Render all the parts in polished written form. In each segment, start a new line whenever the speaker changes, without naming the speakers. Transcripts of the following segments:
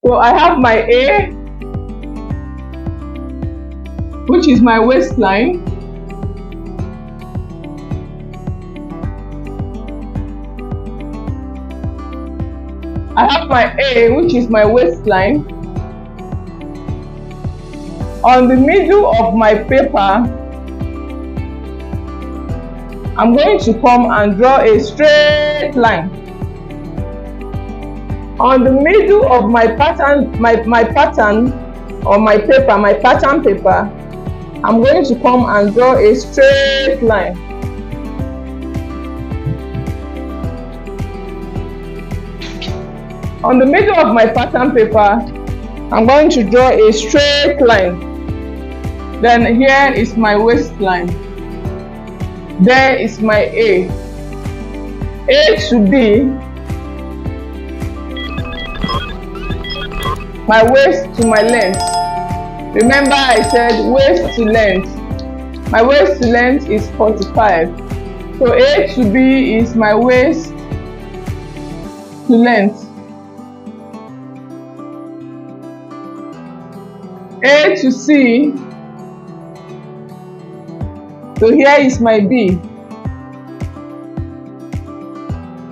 So I have my A, which is my waistline. I have my A, which is my waistline. On the middle of my paper, I'm going to come and draw a straight line. On the middle of my pattern, my pattern or my paper, my pattern paper, I'm going to come and draw a straight line. On the middle of my pattern paper, I'm going to draw a straight line. Then here is my waistline. There is my A. A should be my waist to my length. Remember I said waist to length. My waist to length is 45. So A to B is my waist to length. A to C. So here is my B.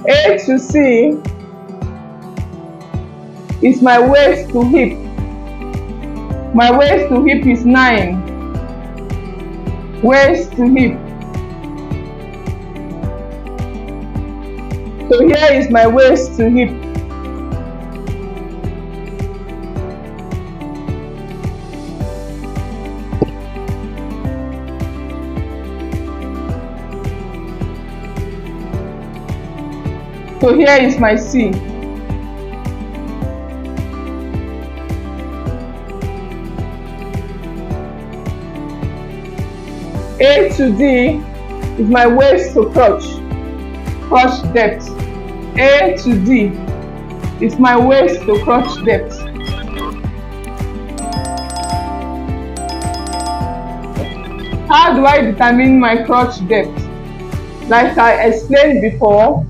A to C is my waist to hip. My waist to hip is 9. Waist to hip. So here is my waist to hip. So here is my C. A to D is my waist to crotch depth. A to D is my waist to crotch depth. How do I determine my crotch depth? Like I explained before,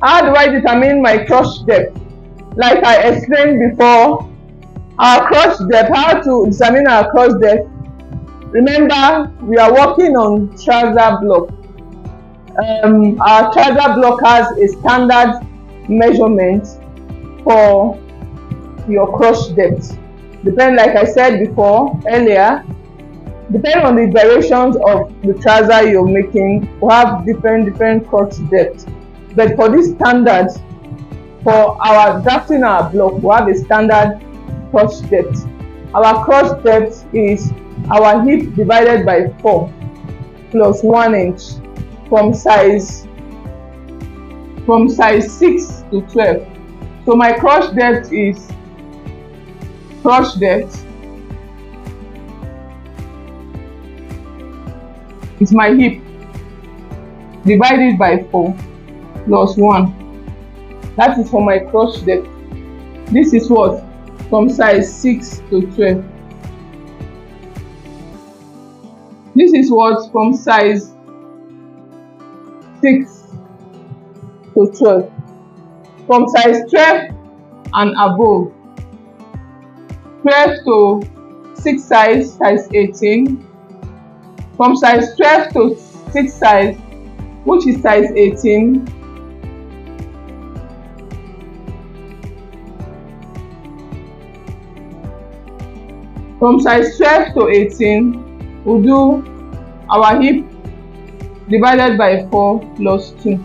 how do I determine my crotch depth? Like I explained before, our crotch depth, how to determine our crotch depth. Remember, we are working on trouser block. Our trouser block has a standard measurement for your crotch depth. Like I said before, earlier, depending on the variations of the trouser you're making, we have different crotch depth. But for this standard, for our drafting our block, we have a standard crotch depth. Our crotch depth is our hip divided by 4 plus 1 inch from size 6 to 12. So my crotch depth is my hip divided by 4 plus 1. That is for my crotch depth. This is what? From size 6 to 12. This is what? From size 6 to 12. From size 12 and above. 12 to 6 size 18. From size 12 to 6 size, which is size 18. From size 12 to 18, we'll do our hip divided by 4 plus 2.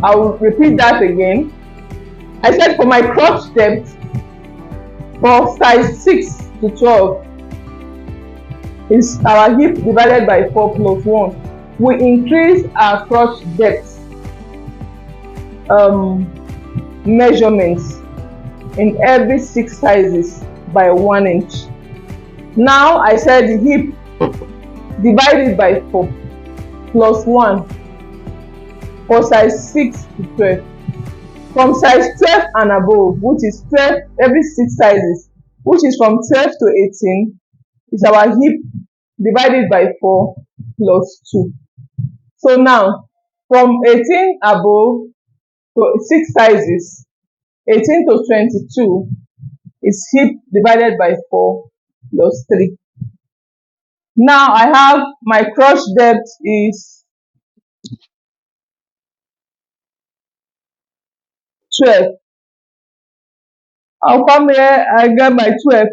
I will repeat that again. I said for my crotch depth, for size 6 to 12, is our hip divided by 4 plus 1. We increase our crotch depth measurements in every 6 sizes by 1 inch. Now I said the hip divided by 4 plus 1 for size 6 to 12. From size 12 and above, which is 12, every 6 sizes, which is from 12 to 18, is our hip divided by 4 plus 2. So now, from 18 above to 6 sizes, 18 to 22 is hip divided by 4 plus 3. Now I have my cross depth is 12. I'll come here and get my 12.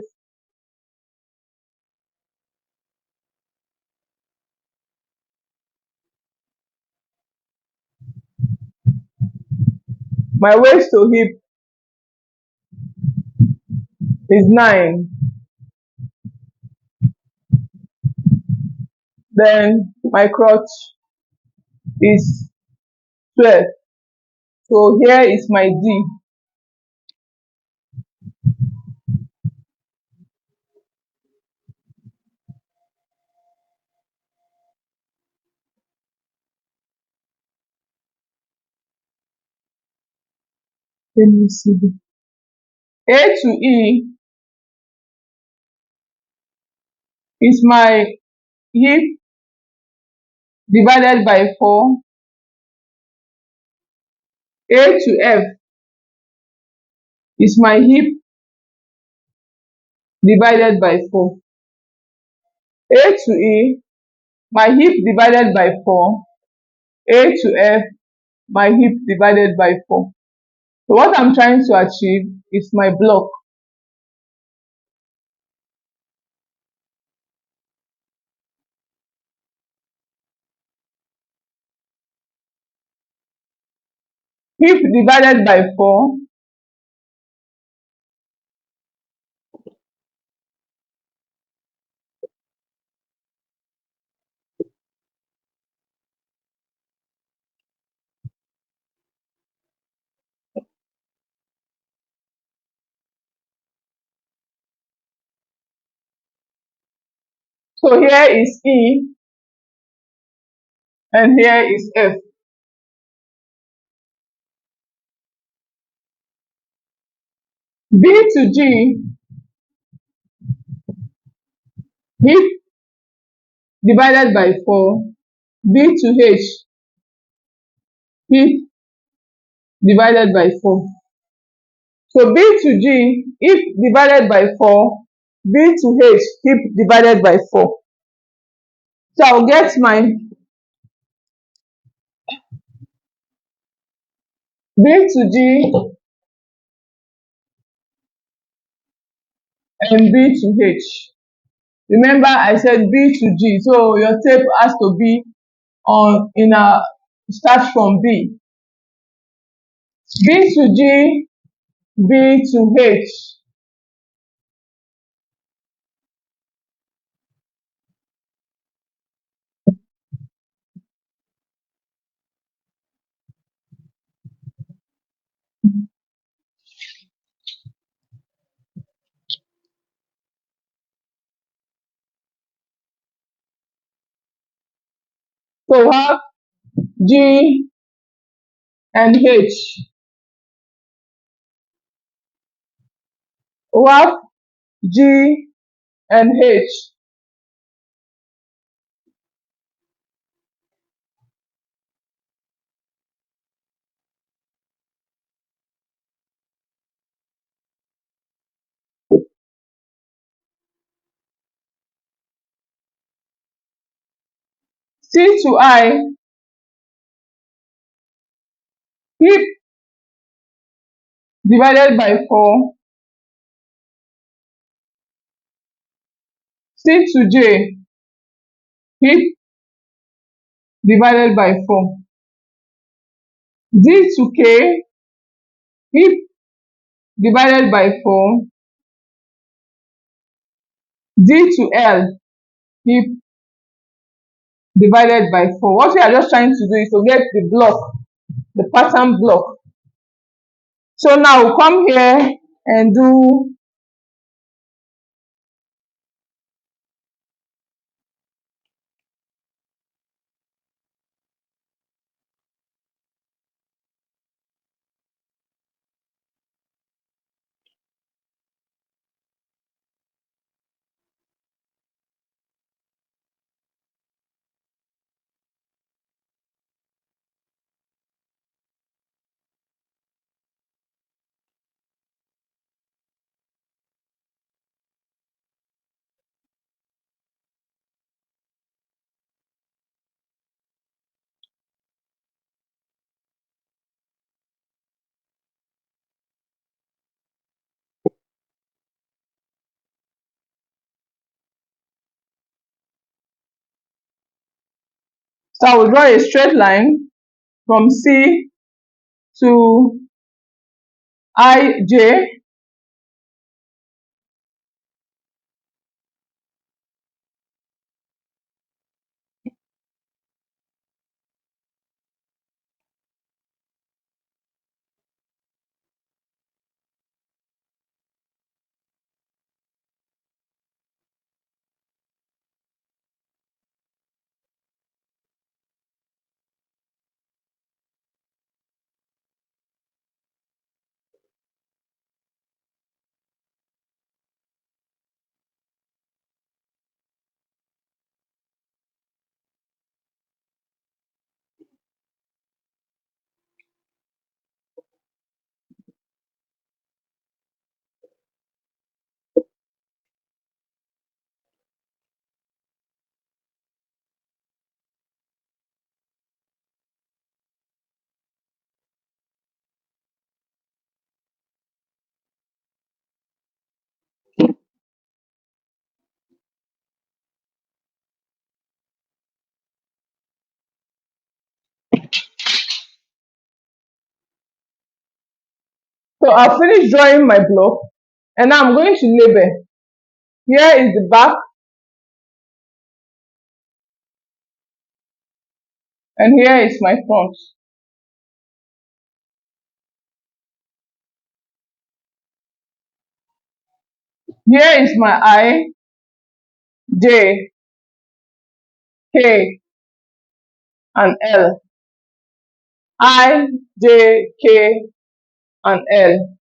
My waist to hip is 9. Then my crotch is 12. So here is my D. Let me see. A to E is my hip divided by 4. A to F is my hip divided by 4. A to E, my hip divided by 4. A to F, my hip divided by 4. So what I'm trying to achieve is my block. Hip divided by 4. So here is E and here is F. B to G, hip divided by 4. B to H, hip divided by 4. So B to G, hip divided by 4. B to H, hip divided by 4. So I'll get my B to G and B to H. Remember I said B to G, so your tape has to be on in a start from B. B to G, B to H. So we have G and H. We have G and H. C to I, hip divided by 4. C to J, hip divided by 4. D to K, hip divided by 4. D to L, hip divided by 4. What we are just trying to do is to get the block, the pattern block. So now we'll come here and do So I will draw a straight line from C to IJ. So I've finished drawing my block, and now I'm going to label. Here is the back, and here is my front. Here is my I, J, K, and L. I, J, K, and L.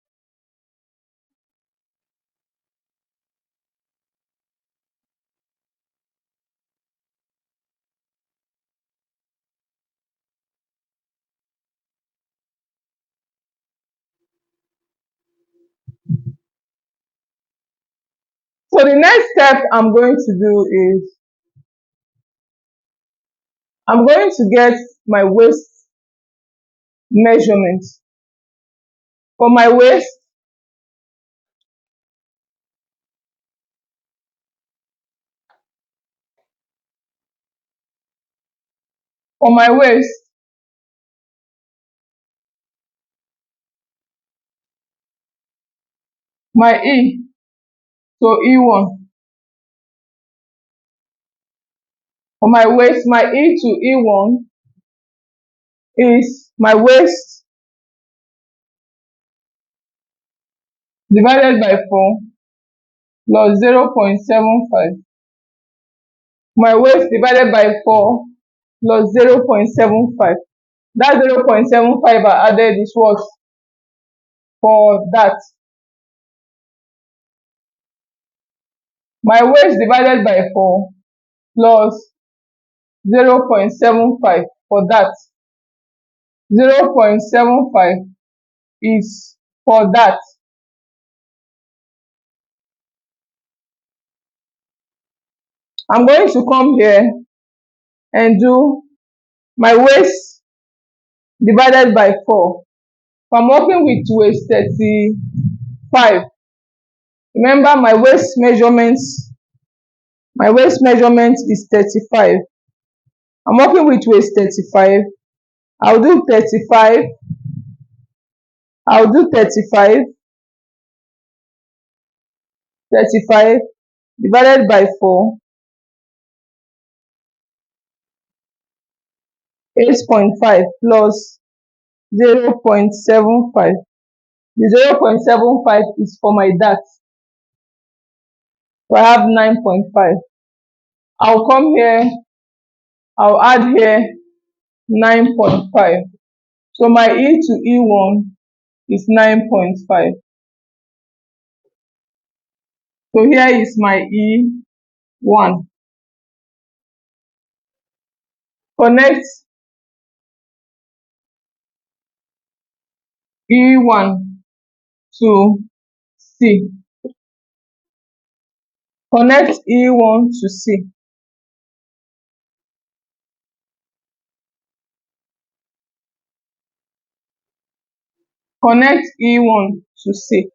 So the next step I'm going to do is I'm going to get my waist measurement. For my waist, for my waist, my E, so E1. For my waist, my E to E1 is my waist divided by 4 plus 0.75. My waist divided by 4 plus 0.75. That 0.75 I added is what? For that. My waist divided by 4 plus 0.75 for that. 0.75 is for that. I'm going to come here and do my waist divided by 4. If I'm working with waist 35, remember my waist measurement is 35. I'm working with waist 35. I'll do 35. I'll do 35. 35 divided by 4, 8.5 plus 0.75. The 0.75 is for my dart. So I have 9.5. I'll come here, I'll add here 9.5. So my E to E1 is 9.5. So here is my E1. Connect E1 to C. Connect E1 to C. Connect E1 to C.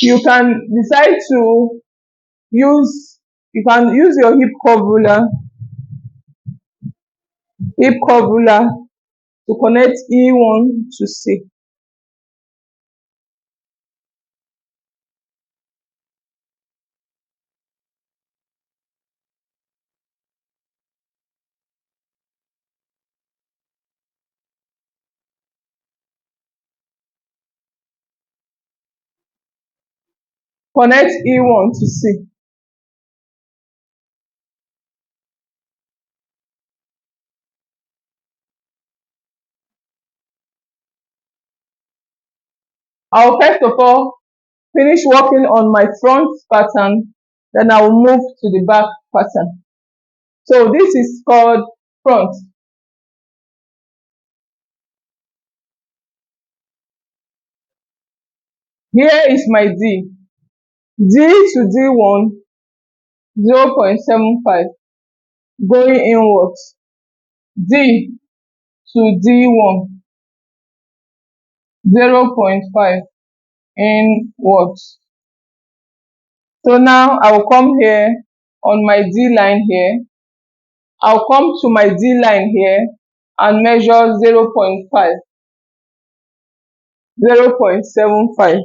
You can decide to use your hip curve ruler to connect E1 to C. Connect E1 to C. I'll first of all finish working on my front pattern, then I will move to the back pattern. So this is called front. Here is my D. D to D1, 0.75, going inwards. D to D1, 0.5, inwards. So now I will come here on my D line here. I'll come to my D line here and measure 0.5, 0.75.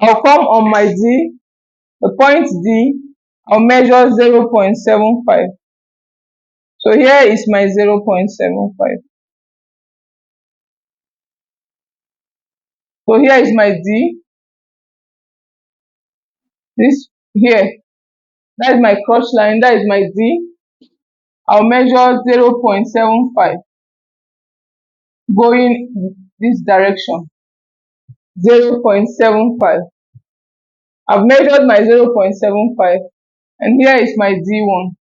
I'll come on my D, the point D, I'll measure 0.75. So here is my 0.75. So here is my D. This here, that is my crotch line, that is my D. I'll measure 0.75 going this direction. 0.75. I've measured my 0.75 and here is my D1.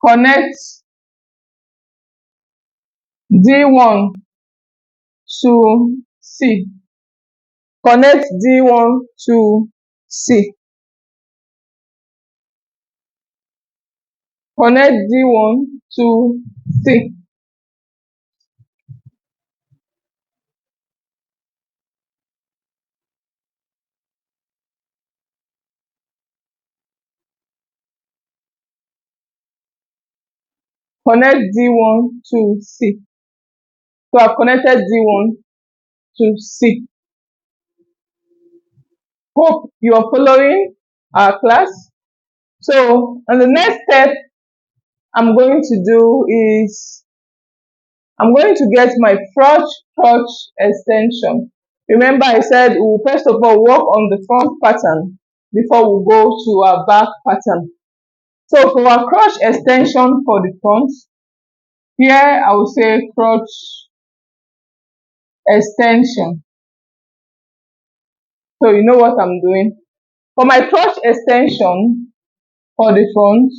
Connect D1 to C. Connect D1 to C. Connect D1 to C. Connect D1 to C. So I've connected D1 to C. Hope you are following our class. So, and the next step I'm going to do is I'm going to get my crotch extension. Remember I said we will first of all work on the front pattern before we go to our back pattern. So for our crotch extension for the front, here I will say crotch extension. So you know what I'm doing. For my crotch extension for the front,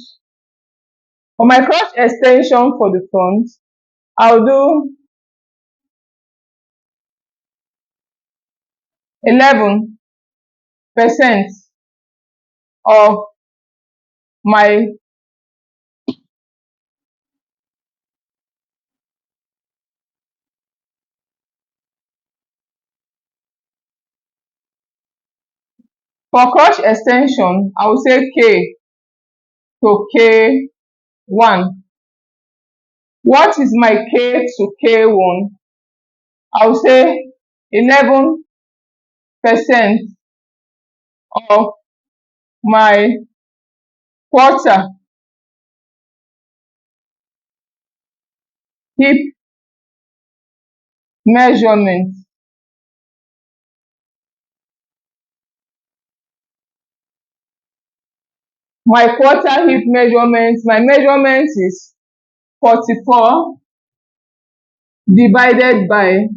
I'll do 11% of my for crotch extension, I will say K to K1. What is my K to K1? I will say 11% of my quarter hip measurement. My quarter hip measurement, my measurement is 44 divided by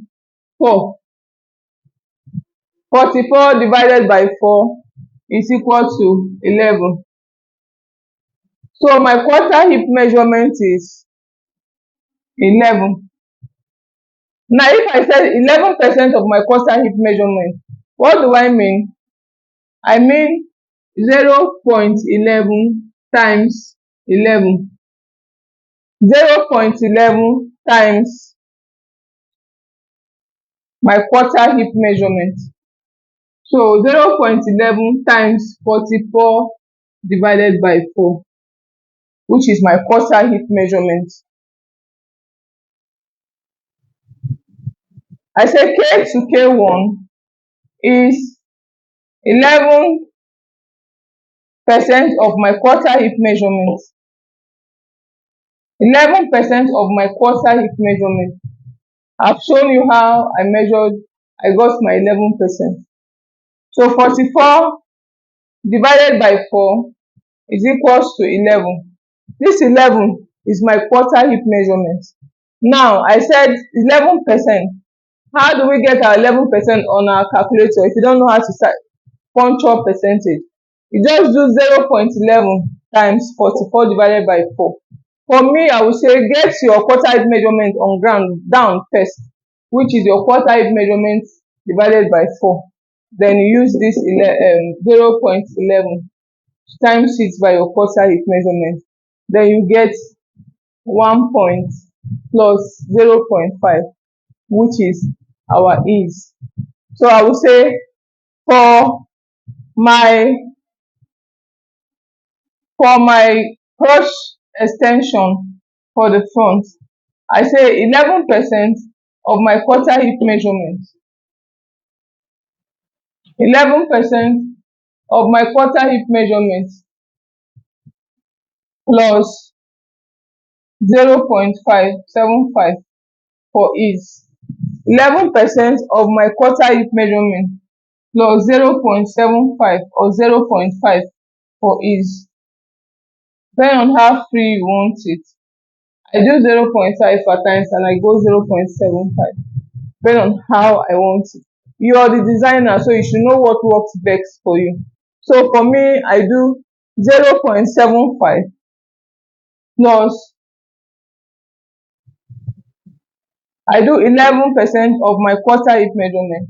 4. 44 divided by 4 is equal to 11. So my quarter hip measurement is 11. Now if I said 11% of my quarter hip measurement, what do I mean? I mean 0.11 times 11. 0.11 times my quarter hip measurement. So 0.11 times 44 divided by 4, which is my quarter hip measurement. I say K to K1 is 11% of my quarter hip measurement. 11% of my quarter hip measurement. I've shown you how I got my 11%. So 44 divided by 4 is equals to 11. This 11 is my quarter hip measurement. Now, I said 11%. How do we get our 11% on our calculator if you don't know how to puncture percentage? You just do 0.11 times 44 divided by 4. For me, I would say get your quarter hip measurement on ground down first, which is your quarter hip measurement divided by 4. Then you use this 0.11 times it by your quarter hip measurement. Then you get 1 point plus 0.5, which is our ease. So I would say for my cross extension for the front, I say 11% of my quarter hip measurement. 11% of my quarter hip measurement plus 0.575 for ease. 11% of my quarter hip measurement plus 0.75 or 0.5 for ease. Depending on how free you want it. I do 0.5 per times and I go 0.75. Depending on how I want it. You are the designer, so you should know what works best for you. So for me, I do 0.75 plus I do 11% of my quarter hip measurement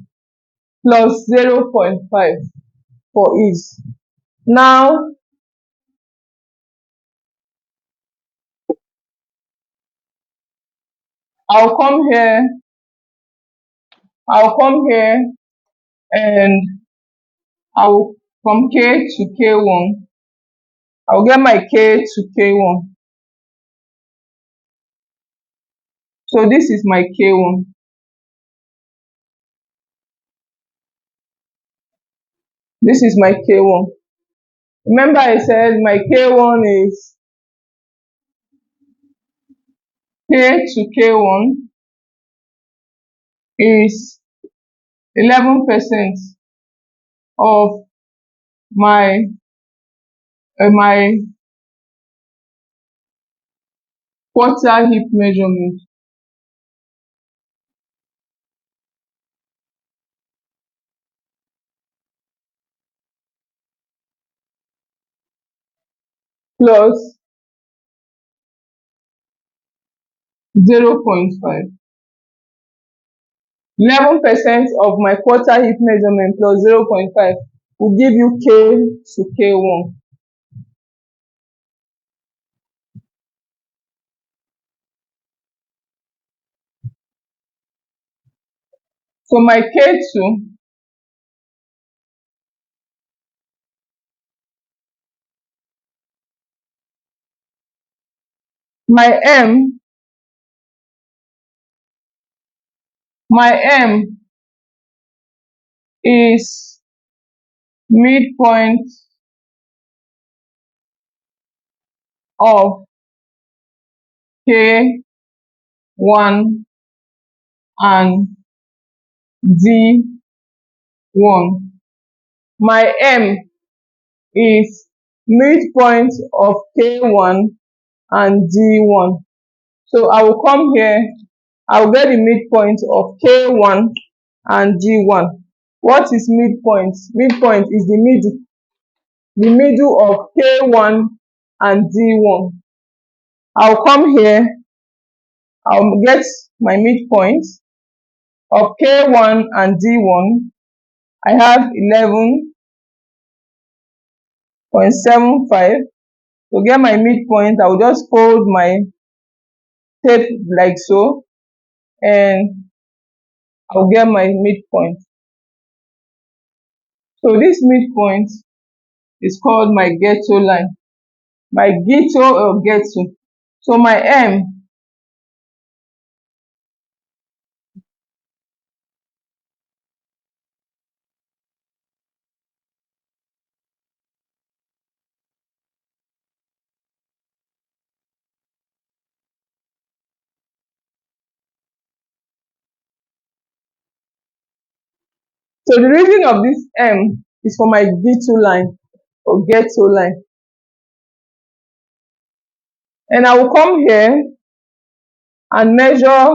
plus 0.5 for ease. Now, I'll come here and I'll from K to K1. I'll get my K to K1. So this is my K1. This is my K1. Remember I said my K1 is K to K1 is 11% of my quarter hip measurement. Plus 0.5. 11% of my quarter hip measurement plus 0.5 will give you K to K1. So my K2 my M is midpoint of K1 and D1. My M is midpoint of K1 and D1. So I will come here, I will get the midpoint of K1 and D1. What is midpoint? Midpoint is the middle of K1 and D1. I'll come here, I'll get my midpoint of K1 and D1. I have 11.75. To get my midpoint, I will just fold my tape like so, and I'll get my midpoint. So this midpoint is called my ghetto line. My ghetto or ghetto. So my M, so the reason of this M is for my ghetto line or ghetto line. And I will come here and measure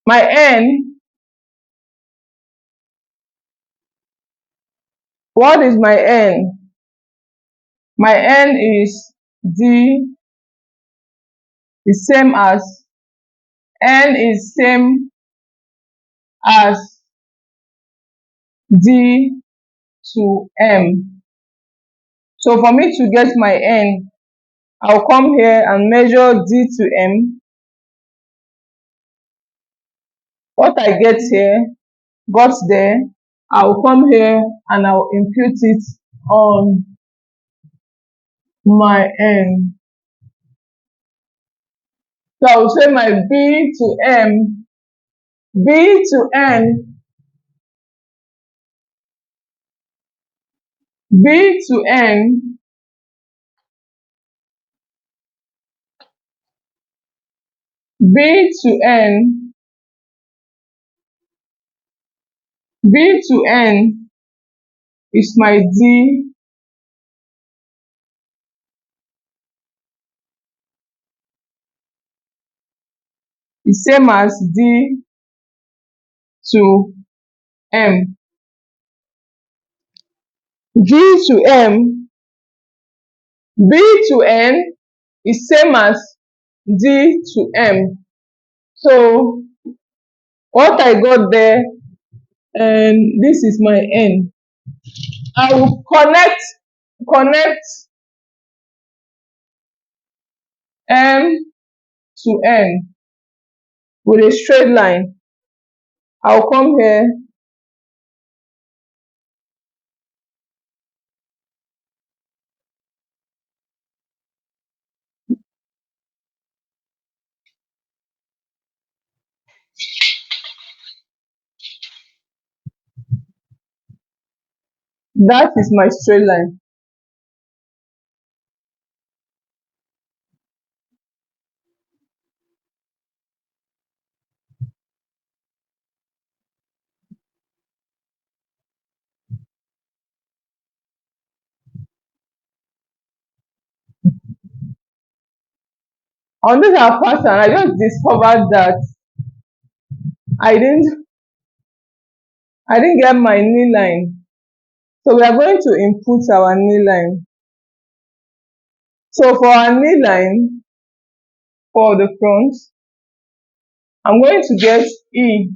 my N. What is my N? My N is D, is same as, N is same as D to M. So for me to get my N, I'll come here and measure D to M. What I get here, got there, I'll come here and I'll impute it on my N. So I will say my B to M, B to N, B to N, B to N, B to N is my D, is same as D to M. D to M, B to N is same as D to M. So what I got there, and this is my N. I will connect M to N with a straight line. I'll come here, that is my straight line. On this our pattern, I just discovered that I didn't I didn't get my knee line. So we are going to input our knee line. So for our knee line for the front, I'm going to get E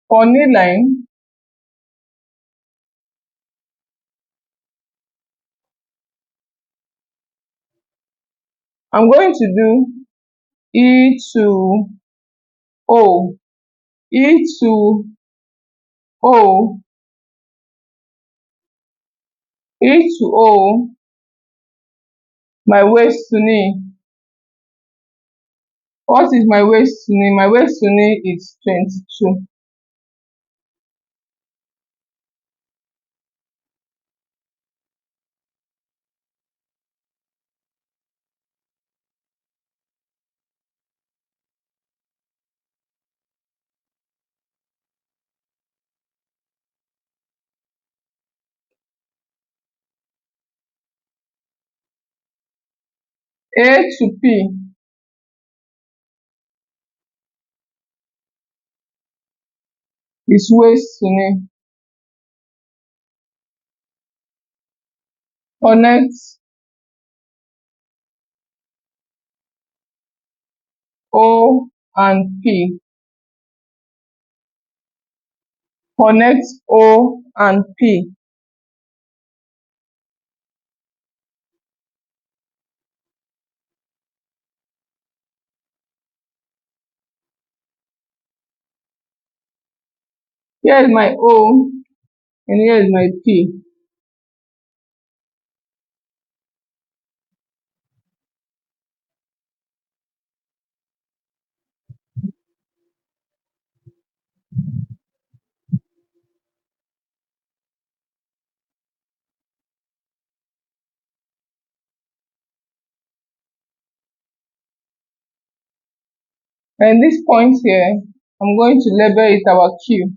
for knee line. I'm going to do E to O, E to O, E to O, my waist to knee. What is my waist to knee? My waist to knee is 22. A to P is waist to knee. Connect O and P. Connect O and P. Here is my O and here is my P. And this point here, I'm going to label it our Q.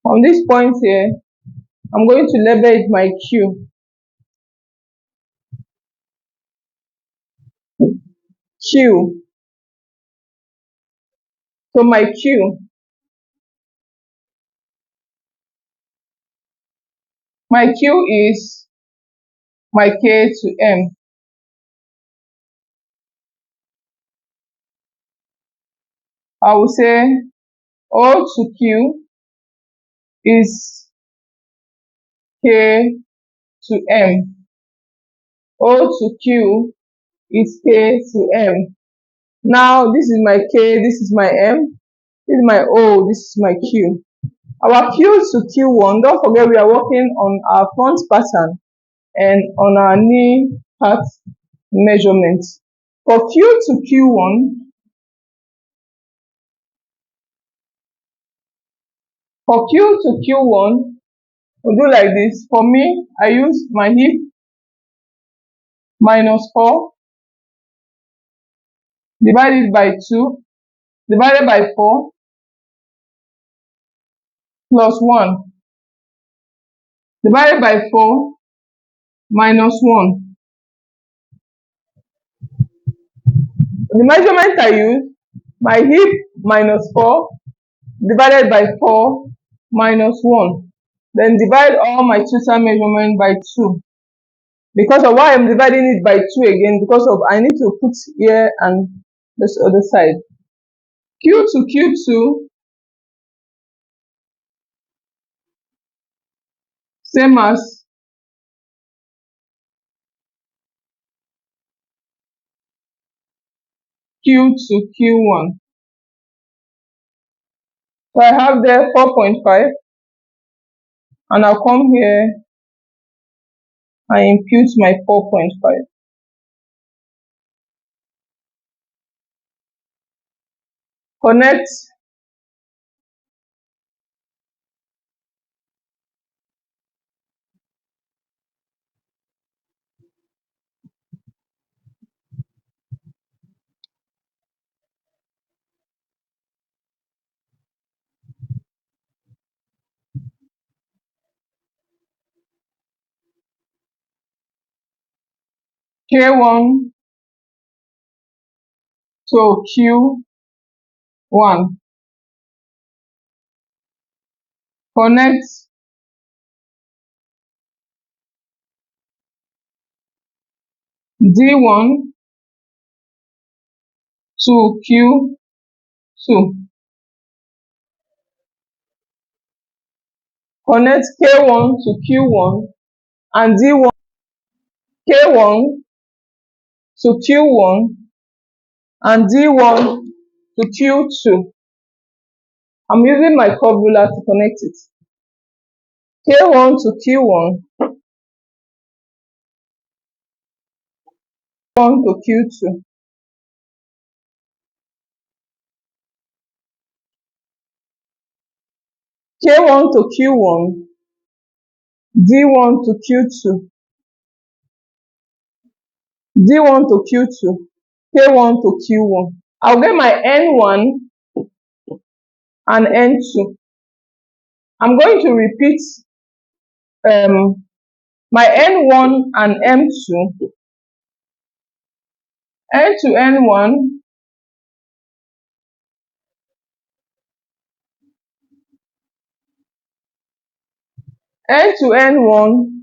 On this point here, I'm going to label it my Q. Q. So my Q. My Q is my K to M. I will say O to Q is K to M. O to Q is K to M. Now this is my K, this is my M, this is my O, this is my Q. Our Q to Q1, don't forget we are working on our front pattern and on our knee part measurement. For Q to Q1, we'll do like this. For me, I use my hip minus 4 divided by 2 divided by 4 plus 1 divided by 4 minus 1. The measurement I use, my hip minus 4 divided by 4 minus 1. Then divide all my total measurement by 2. Because of why I'm dividing it by 2 again, because of I need to put here and this other side. Q to Q2, same as Q to Q1. So I have there 4.5, and I'll come here and impute my 4.5. Connect K1 to Q1. Connect D1 to Q2. Connect K1 to Q1 and D1 K1 to Q1 and D1 to Q2. I'm using my curve ruler to connect it. K1 to Q1, K1 to Q2. K1 to Q1, D1 to Q2, D1 to Q2, K1 to Q1. I'll get my N1 and N2. I'm going to repeat my N1 and M2, N to N1, N to N1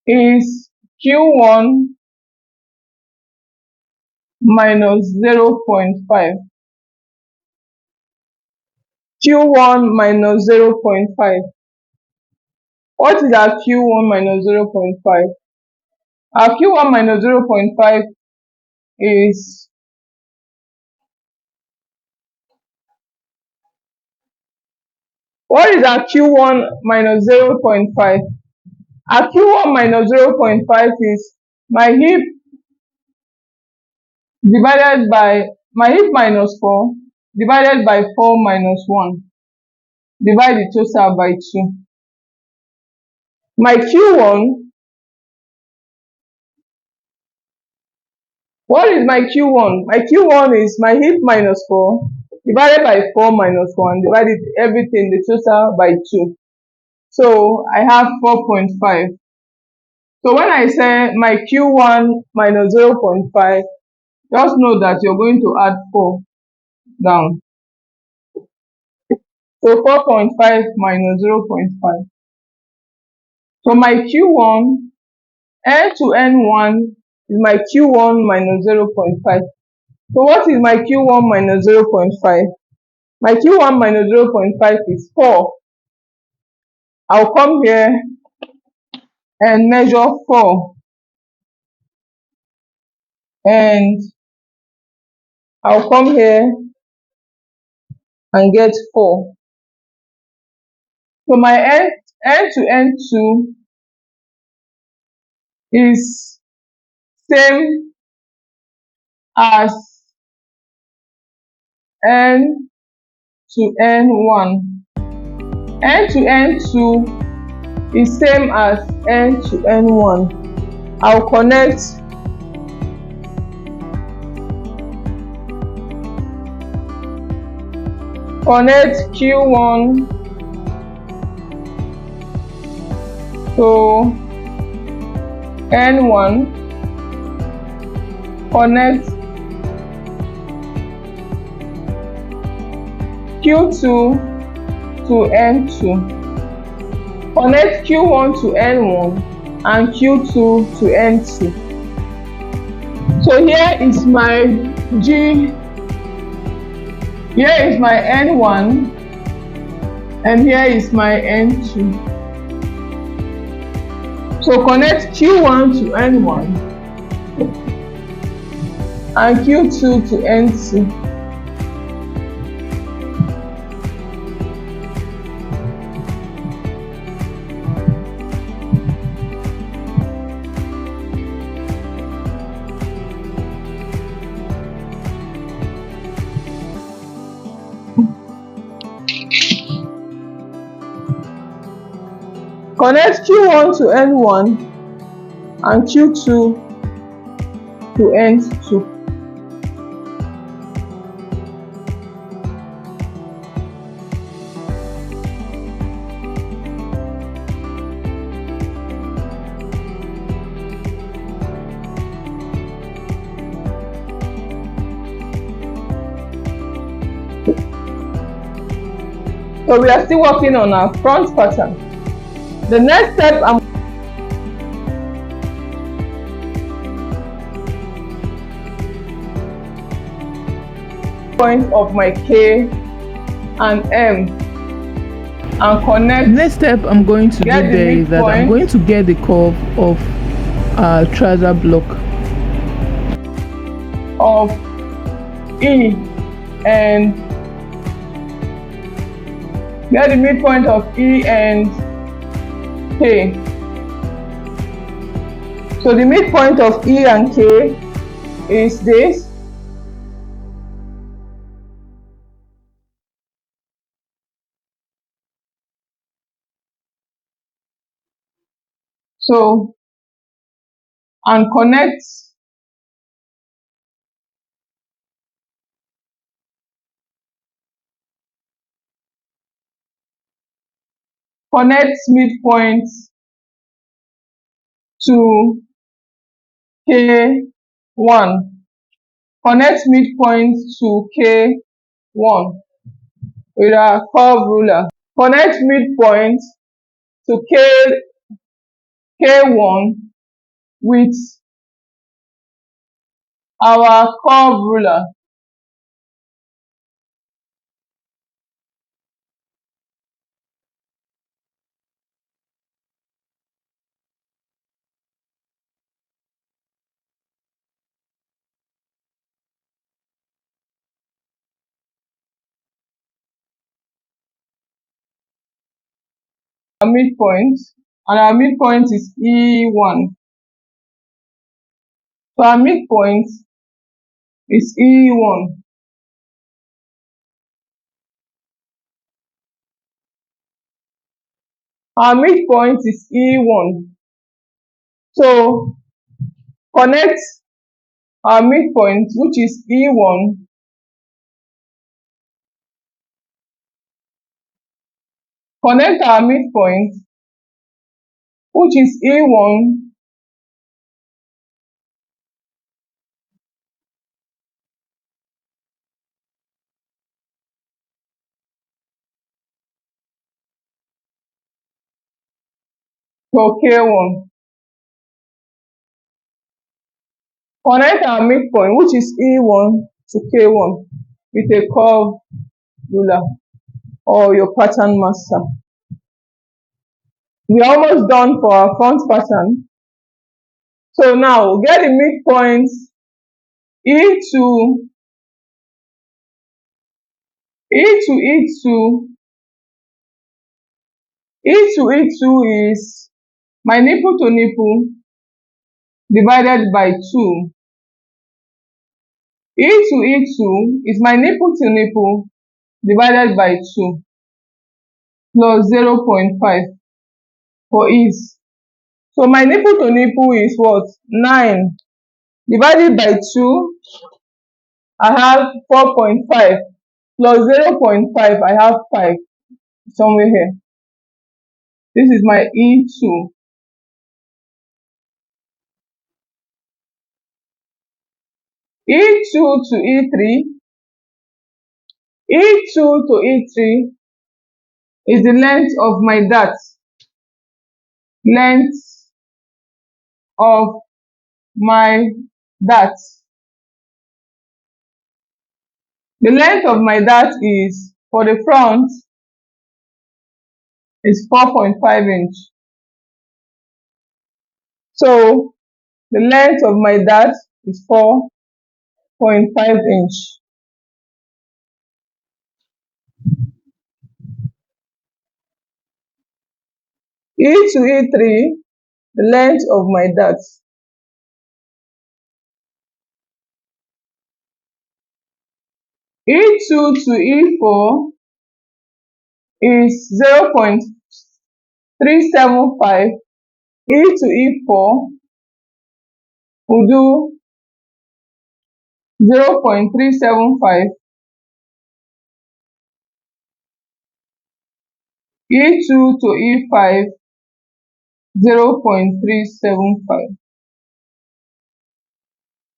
is Q1 minus 0.5. Q1 minus 0.5. What is our Q1 minus 0.5? Our Q1 minus 0.5 is what is our Q1 minus 0.5? Our Q1 minus 0.5 is my hip divided by my hip minus 4 divided by 4 minus 1. Divide the total by 2. My Q1, what is my Q1? My Q1 is my hip minus 4 divided by 4 minus 1. Divided everything, the total by 2. So I have 4.5. So when I say my Q1 minus 0.5, just know that you're going to add 4 down. So 4.5 minus 0.5. So my Q1, N to N1 is my Q1 minus 0.5. So what is my Q1 minus 0.5? My Q1 minus 0.5 is 4. I'll come here and measure 4. And I'll come here and get 4. So my N to N2 is same as N to N1. N to N2 is same as N to N1. I'll connect Q1 to N1, connect Q2 to N2, connect Q1 to N1 and Q2 to N2. So here is my G, here is my N1 and here is my N2. So connect Q1 to N1 and Q2 to N2. Connect Q1 to N1 and Q2 to N2. So we are still working on our front pattern. The next step I'm point of my K and M and connect.
Next step I'm going to do there is that I'm going to get the curve of trouser block
of E and get the midpoint of E and K. So the midpoint of E and K is this. So, and connect midpoint to K1. Connect midpoint to K1 with our curve ruler. Connect midpoint to K1 with our curve ruler. our midpoint, and our midpoint is E1. So our midpoint is E1. Our midpoint is E1. So connect our midpoint, which is E1, connect our midpoint, which is E1, to K1. Connect our midpoint, which is E1, to K1 with a curve ruler or your pattern master. We're almost done for our front pattern. So now get the midpoints E2, E2, E2 is my nipple to nipple divided by 2. E2 is my nipple to nipple divided by 2 plus 0.5 for ease. So my nipple to nipple is what? 9 divided by 2. I have 4.5 plus 0.5. I have 5 somewhere here. This is my E2. E2 to E3. E2 to E3 is the length of my dart. Length of my dart. The length of my dart is, for the front, is 4.5 inch. So the length of my dart is 4.5 inch. E to E3, the length of my dart. E2 to E4 is 0.375. E to E4 will do 0.375. E2 to E5, 0.375.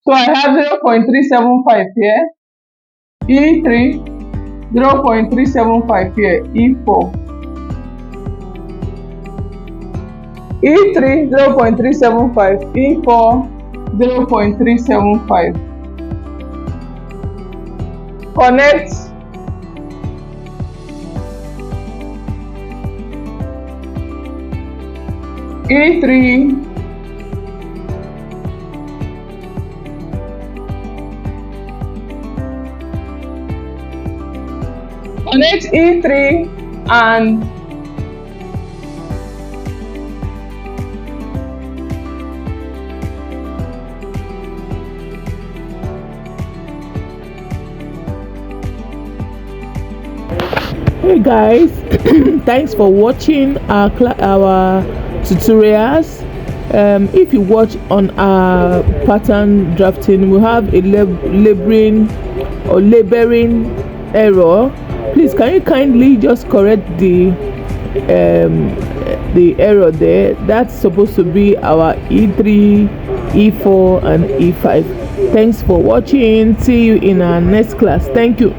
So I have 0.375 here. E3, 0.375 here. E4. E3, 0.375. E4, 0.375. Connect E3, connect E3 and
hey guys, thanks for watching our tutorials. If you watch on our pattern drafting, we have a labeling error. Please, can you kindly just correct the error there? That's supposed to be our E3, E4 and E5. Thanks for watching. See you in our next class. Thank you.